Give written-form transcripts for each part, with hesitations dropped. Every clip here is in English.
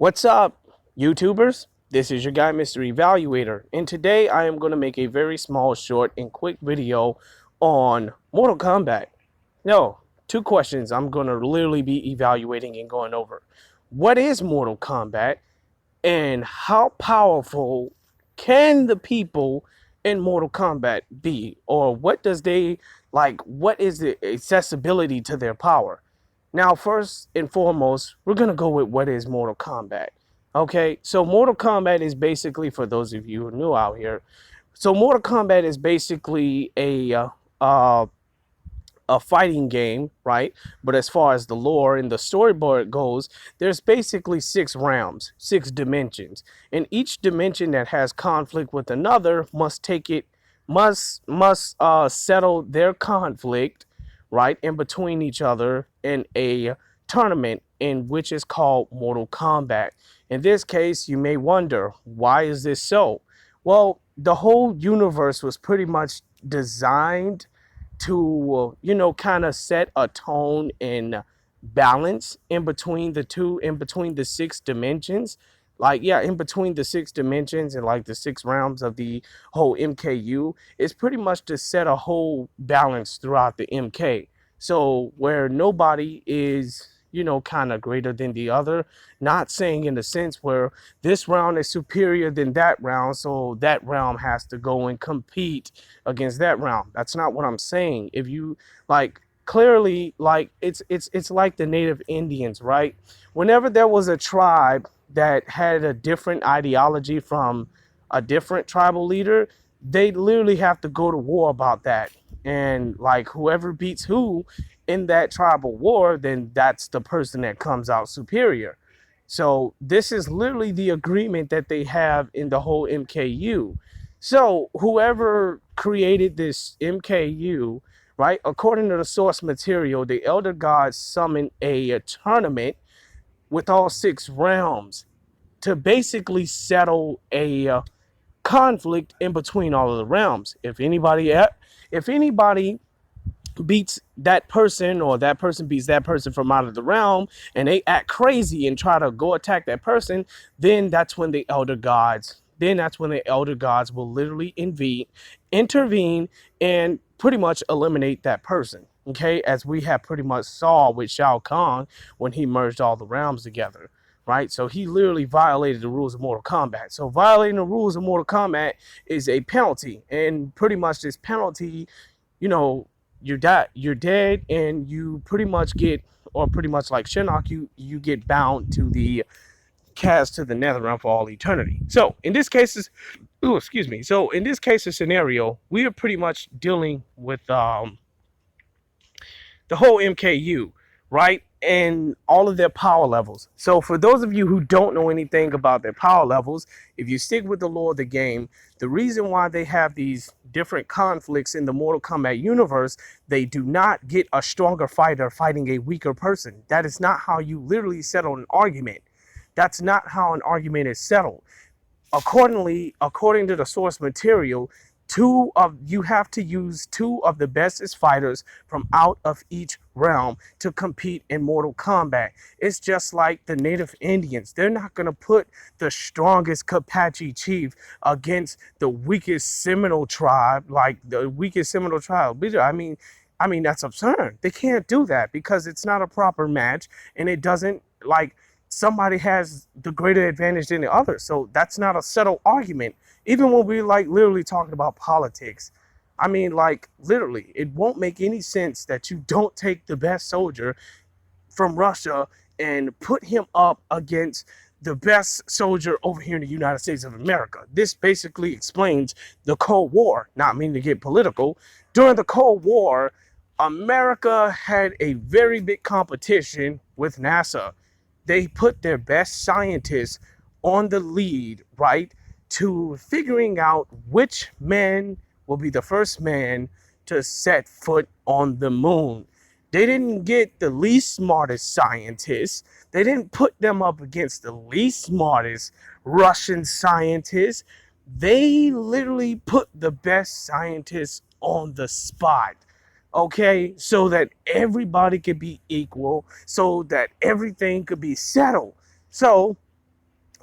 What's up, YouTubers? This is your guy, Mr. Evaluator, and today I am going to make a very small, short, and quick video on Mortal Kombat. No, two questions I'm going to literally be evaluating and going over. What is Mortal Kombat, and how powerful can the people in Mortal Kombat be? Or what does they, what is the accessibility to their power? Now, first and foremost, we're going to go with what is Mortal Kombat. Okay, so Mortal Kombat is basically, for those of you who are new out here, so Mortal Kombat is basically a fighting game, right? But as far as the lore and the storyboard goes, there's basically 6 realms, 6 dimensions, and each dimension that has conflict with another must settle their conflict, right, in between each other in a tournament, in which is called Mortal Kombat. In this case, you may wonder, why is this so? Well, the whole universe was pretty much designed to, kind of set a tone and balance in between in between the 6 dimensions. In between the 6 dimensions and like the 6 realms of the whole MKU, it's pretty much to set a whole balance throughout the MK. So where nobody is, kind of greater than the other, not saying in the sense where this round is superior than that round, so that realm has to go and compete against that round. That's not what I'm saying. If you clearly, it's like the native Indians, right? Whenever there was a tribe that had a different ideology from a different tribal leader, they literally have to go to war about that. And whoever beats who in that tribal war, then that's the person that comes out superior. So this is literally the agreement that they have in the whole MKU. So whoever created this MKU, right, according to the source material, the elder gods summoned a tournament with all 6 realms to basically settle a conflict in between all of the realms. If anybody beats that person, or that person beats that person from out of the realm, and they act crazy and try to go attack that person, then that's when the elder gods will literally intervene and pretty much eliminate that person. Okay, as we have pretty much saw with Shao Kahn when he merged all the realms together, right? So he literally violated the rules of Mortal Kombat. So violating the rules of Mortal Kombat is a penalty, and pretty much this penalty, you're dead, and you pretty much get, or pretty much like Shinnok, you get bound to the cast to the nether realm for all eternity. So in this case, So in this case of scenario, we are pretty much dealing with the whole MKU, right? And all of their power levels. So for those of you who don't know anything about their power levels, if you stick with the lore of the game, the reason why they have these different conflicts in the Mortal Kombat universe, they do not get a stronger fighter fighting a weaker person. That is not how you literally settle an argument. That's not how an argument is settled. According to the source material, you have to use 2 of the bestest fighters from out of each realm to compete in Mortal Kombat. It's just like the native Indians. They're not going to put the strongest Apache chief against the weakest Seminole tribe, I mean, that's absurd. They can't do that because it's not a proper match, and it doesn't, somebody has the greater advantage than the other. So that's not a settled argument. Even when we're literally talking about politics, I mean, literally, it won't make any sense that you don't take the best soldier from Russia and put him up against the best soldier over here in the United States of America. This basically explains the Cold War. Not meaning to get political. During the Cold War, America had a very big competition with NASA. They put their best scientists on the lead, right, to figuring out which man will be the first man to set foot on the moon. They didn't get the least smartest scientists. They didn't put them up against the least smartest Russian scientists. They literally put the best scientists on the spot. Okay, so that everybody could be equal, so that everything could be settled. So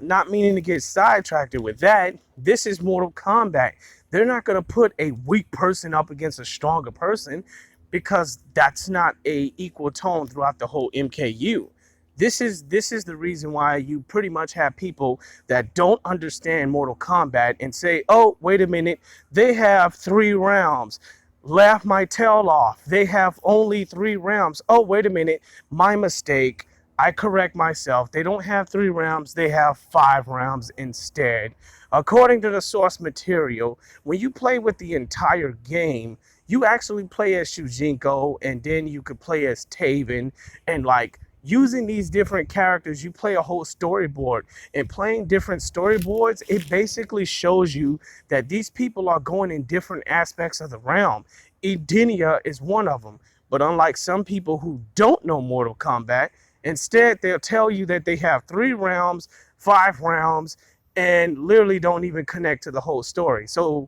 not meaning to get sidetracked with that, this is Mortal Kombat. They're not going to put a weak person up against a stronger person because that's not a equal tone throughout the whole MKU. This is the reason why you pretty much have people that don't understand Mortal Kombat and say, "Oh, wait a minute, they have 3 rounds." Laugh my tail off. They have only 3 rounds. Oh, wait a minute, my mistake. I correct myself. They don't have 3 rounds, they have 5 rounds instead. According to the source material, when you play with the entire game, you actually play as Shujinko, and then you could play as Taven, and like using these different characters, you play a whole storyboard. And playing different storyboards, it basically shows you that these people are going in different aspects of the realm. Edenia is one of them. But unlike some people who don't know Mortal Kombat, instead they'll tell you that they have 3 rounds, 5 rounds, and literally don't even connect to the whole story. So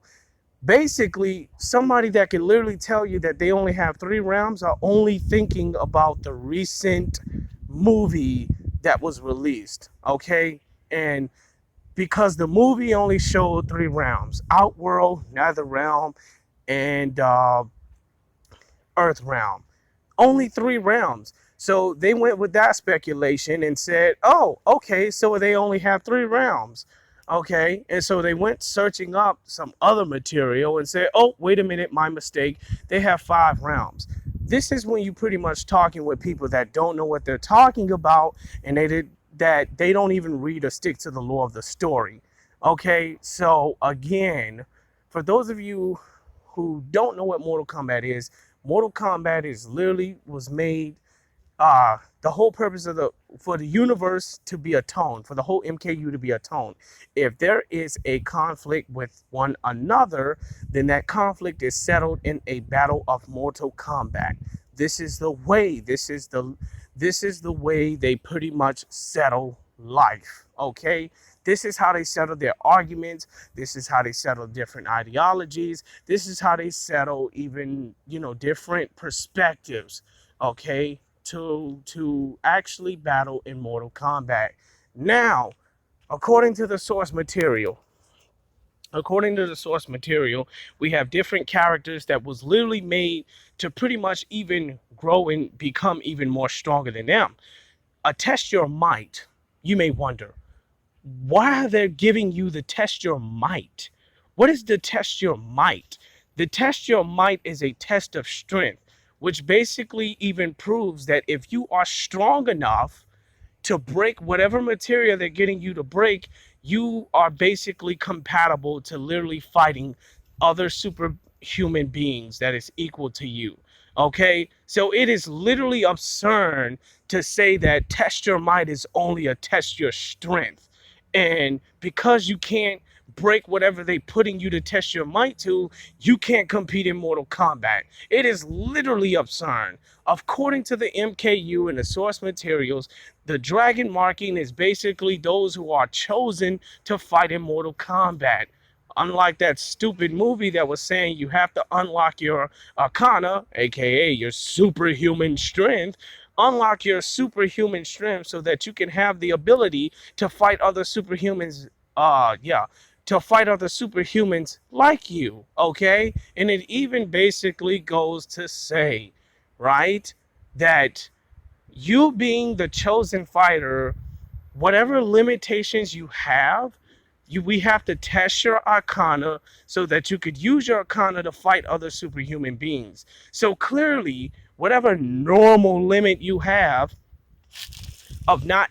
basically, somebody that can literally tell you that they only have 3 rounds are only thinking about the recent movie that was released, okay? And because the movie only showed 3 rounds, Outworld, Netherrealm, and Earthrealm, only 3 rounds. So they went with that speculation and said, oh, okay, so they only have 3 rounds. Okay, and so they went searching up some other material and said, oh, wait a minute, my mistake. They have 5 rounds. This is when you pretty much talking with people that don't know what they're talking about, and that they don't even read or stick to the lore of the story. Okay, so again, for those of you who don't know what Mortal Kombat is, Mortal Kombat is literally was made the whole purpose of for the universe to be atoned, for the whole MKU to be atoned. If there is a conflict with one another, then that conflict is settled in a battle of Mortal Kombat. This is the way. This is the way they pretty much settle life. Okay. This is how they settle their arguments. This is how they settle different ideologies. This is how they settle even, different perspectives. Okay, to actually battle in Mortal Kombat. Now, according to the source material, we have different characters that was literally made to pretty much even grow and become even more stronger than them. Test your might. You may wonder, why are they giving you the test your might? What is the test your might? The test your might is a test of strength, which basically even proves that if you are strong enough to break whatever material they're getting you to break, you are basically compatible to literally fighting other superhuman beings that is equal to you. Okay, so it is literally absurd to say that test your might is only a test your strength. And because you can't break whatever they putting you to test your might to, you can't compete in Mortal Kombat. It is literally absurd. According to the MKU and the source materials, the dragon marking is basically those who are chosen to fight in Mortal Kombat. Unlike that stupid movie that was saying you have to unlock your arcana, aka your superhuman strength, unlock your superhuman strength so that you can have the ability to fight other superhumans. To fight other superhumans like you, okay? And it even basically goes to say, right, that you being the chosen fighter, whatever limitations you have, we have to test your arcana so that you could use your arcana to fight other superhuman beings. So clearly, whatever normal limit you have of not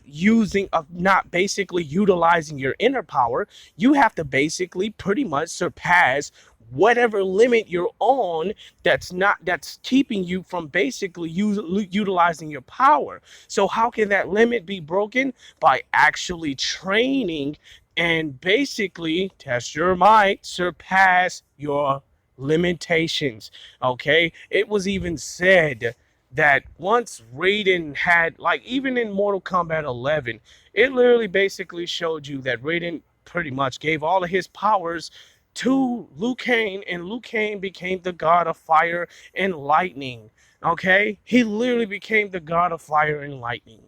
basically utilizing your inner power, you have to basically pretty much surpass whatever limit you're on that's keeping you from basically utilizing your power. So how can that limit be broken? By actually training and basically test your might, surpass your limitations. Okay, it was even said that once Raiden had, like, even in Mortal Kombat 11, it literally basically showed you that Raiden pretty much gave all of his powers to Liu Kang, and Liu Kang became the god of fire and lightning. Okay, he literally became the god of fire and lightning.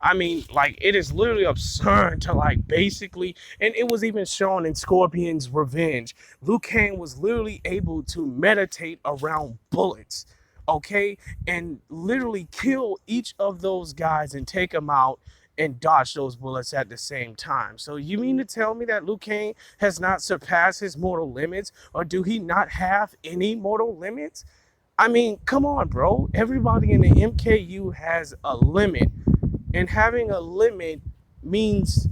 I mean, like, it is literally absurd to, like, basically, and it was even shown in Scorpion's Revenge. Liu Kang was literally able to meditate around bullets, okay, and literally kill each of those guys and take them out and dodge those bullets at the same time. So you mean to tell me that Liu Kang has not surpassed his mortal limits, or do he not have any mortal limits? I mean, come on, bro. Everybody in the MKU has a limit, and having a limit means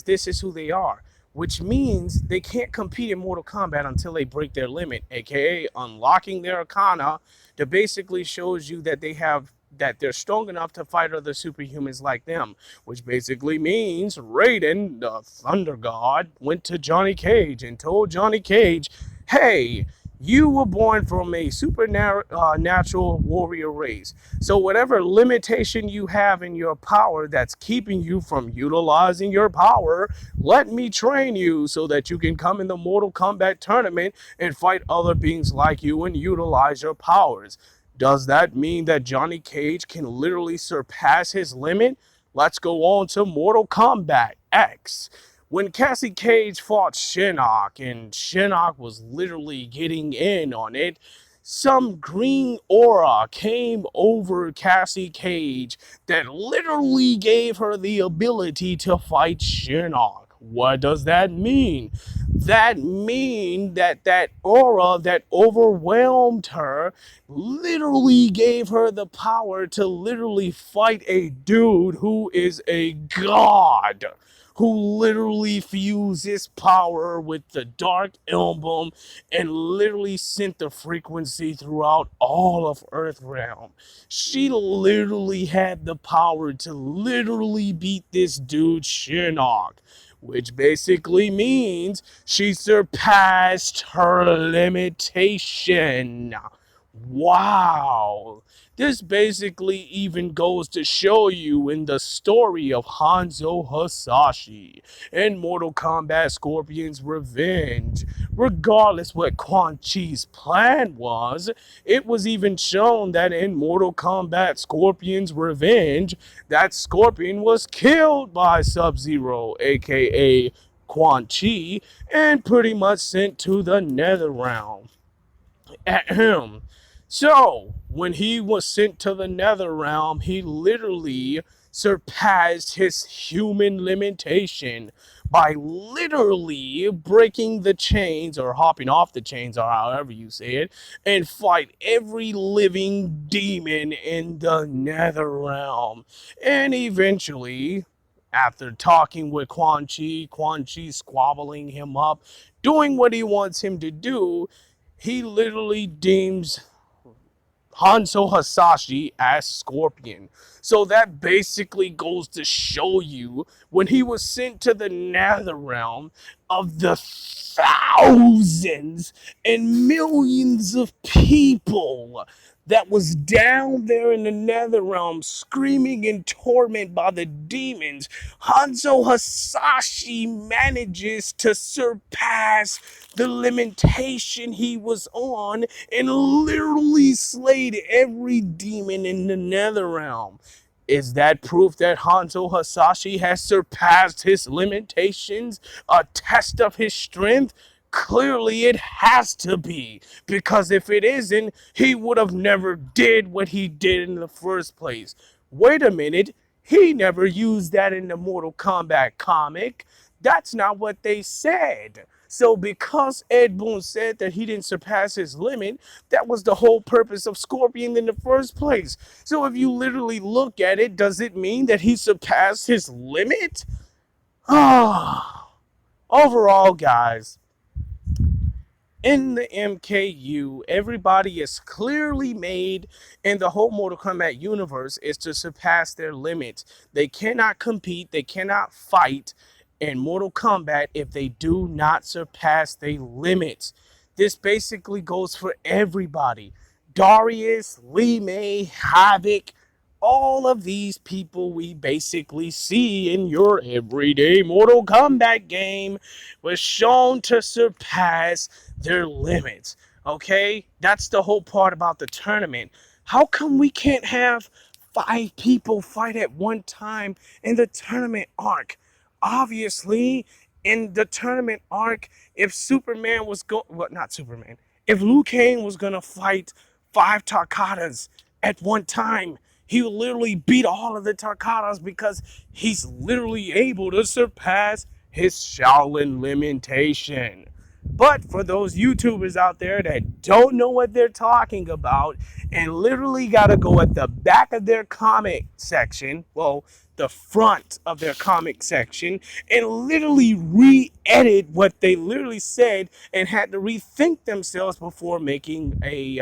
this is who they are, which means they can't compete in Mortal Kombat until they break their limit, aka unlocking their arcana, that basically shows you that they're strong enough to fight other superhumans like them, which basically means Raiden, the Thunder God, went to Johnny Cage and told Johnny Cage, hey, you were born from a supernatural warrior race. So whatever limitation you have in your power that's keeping you from utilizing your power, let me train you so that you can come in the Mortal Kombat tournament and fight other beings like you and utilize your powers. Does that mean that Johnny Cage can literally surpass his limit? Let's go on to Mortal Kombat X. When Cassie Cage fought Shinnok and Shinnok was literally getting in on it, some green aura came over Cassie Cage that literally gave her the ability to fight Shinnok. What does that mean? That mean that aura that overwhelmed her literally gave her the power to literally fight a dude who is a god, who literally fused his power with the Dark Emblem and literally sent the frequency throughout all of Earthrealm. She literally had the power to literally beat this dude Shinnok, which basically means she surpassed her limitation. Wow. This basically even goes to show you in the story of Hanzo Hasashi in Mortal Kombat Scorpion's Revenge. Regardless what Quan Chi's plan was, it was even shown that in Mortal Kombat Scorpion's Revenge, that Scorpion was killed by Sub-Zero, aka Quan Chi, and pretty much sent to the Nether Realm. Ahem. So, when he was sent to the Nether Realm, he literally surpassed his human limitation by literally breaking the chains or hopping off the chains or however you say it and fight every living demon in the Nether Realm. And eventually, after talking with Quan Chi squabbling him up, doing what he wants him to do, he literally deems Hanzo Hasashi as Scorpion. So that basically goes to show you when he was sent to the Nether Realm, of the thousands and millions of people that was down there in the Nether Realm screaming in torment by the demons, Hanzo Hasashi manages to surpass the limitation he was on and literally slayed every demon in the Nether Realm. Is that proof that Hanzo Hasashi has surpassed his limitations? A test of his strength? Clearly it has to be, because if it isn't, he would have never did what he did in the first place. Wait a minute, he never used that in the Mortal Kombat comic. That's not what they said. So because Ed Boon said that he didn't surpass his limit, that was the whole purpose of Scorpion in the first place. So if you literally look at it, does it mean that he surpassed his limit? Ah, overall, guys, in the MKU, everybody is clearly made in the whole Mortal Kombat universe is to surpass their limits. They cannot compete, they cannot fight in Mortal Kombat if they do not surpass their limits. This basically goes for everybody. Darius, Li Mei, Havoc, all of these people we basically see in your everyday Mortal Kombat game was shown to surpass their limits. Okay? That's the whole part about the tournament. How come we can't have 5 people fight at one time in the tournament arc. Obviously, in the tournament arc, if Superman was not Superman, if Liu Kang was gonna fight 5 Tarkatas at one time, he would literally beat all of the Tarkatas because he's literally able to surpass his Shaolin limitation. But for those YouTubers out there that don't know what they're talking about and literally got to go at the back of their comic section, well, the front of their comic section, and literally re-edit what they literally said and had to rethink themselves before making a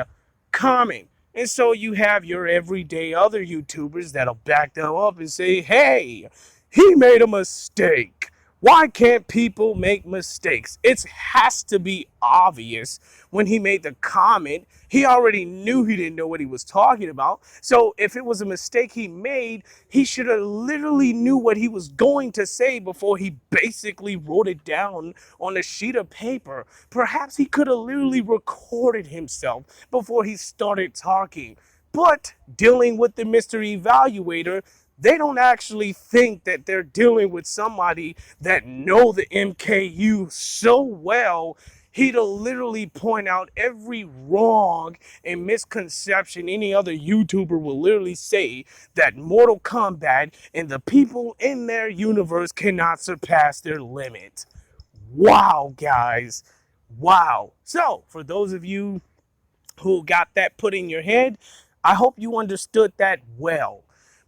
comic. And so you have your everyday other YouTubers that'll back them up and say, hey, he made a mistake. Why can't people make mistakes? It has to be obvious. When he made the comment, he already knew he didn't know what he was talking about. So if it was a mistake he made, he should have literally knew what he was going to say before he basically wrote it down on a sheet of paper. Perhaps he could have literally recorded himself before he started talking. But dealing with the mystery evaluator, they don't actually think that they're dealing with somebody that know the MKU so well. He'll literally point out every wrong and misconception any other YouTuber will literally say that Mortal Kombat and the people in their universe cannot surpass their limit. Wow, guys. Wow. So, for those of you who got that put in your head, I hope you understood that well.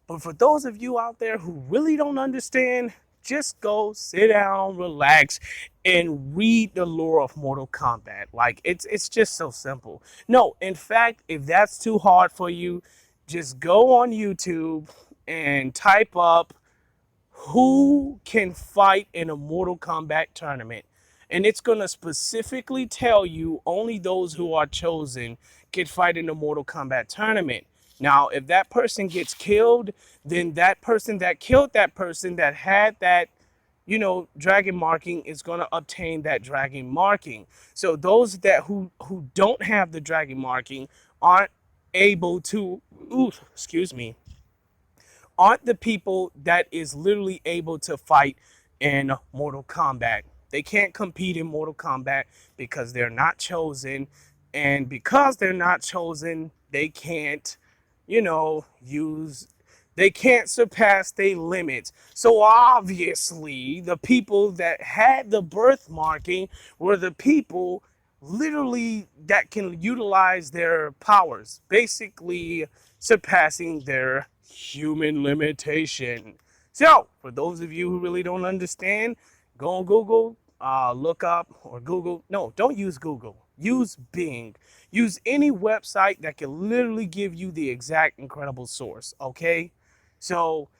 But for those of you out there who really don't understand, just go sit down, relax, and read the lore of Mortal Kombat. Like, it's just so simple. No, in fact, if that's too hard for you, just go on YouTube and type up who can fight in a Mortal Kombat tournament. And it's going to specifically tell you only those who are chosen can fight in the Mortal Kombat tournament. Now, if that person gets killed, then that person that killed that person that had that, dragon marking is going to obtain that dragon marking. So those that who don't have the dragon marking aren't able to, aren't the people that is literally able to fight in Mortal Kombat. They can't compete in Mortal Kombat because they're not chosen. And because they're not chosen, they can't, they can't surpass their limits. So obviously, the people that had the birth marking were the people literally that can utilize their powers, basically surpassing their human limitation. So, for those of you who really don't understand, go on Google, look up, or Google. No, don't use Google. Use Bing. Use any website that can literally give you the exact incredible source, okay? So,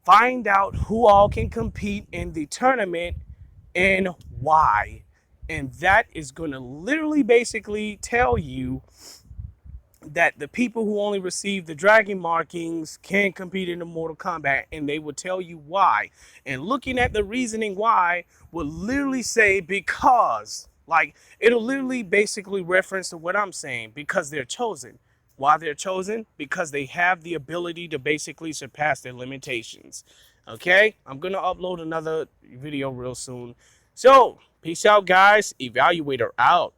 find out who all can compete in the tournament and why. And that is going to literally basically tell you that the people who only receive the dragon markings can compete in the Mortal Kombat, and they will tell you why. And looking at the reasoning why will literally say because, like, it'll literally basically reference to what I'm saying, because they're chosen. Why they're chosen? Because they have the ability to basically surpass their limitations. Okay, I'm gonna upload another video real soon. So, peace out, guys. Evaluator out.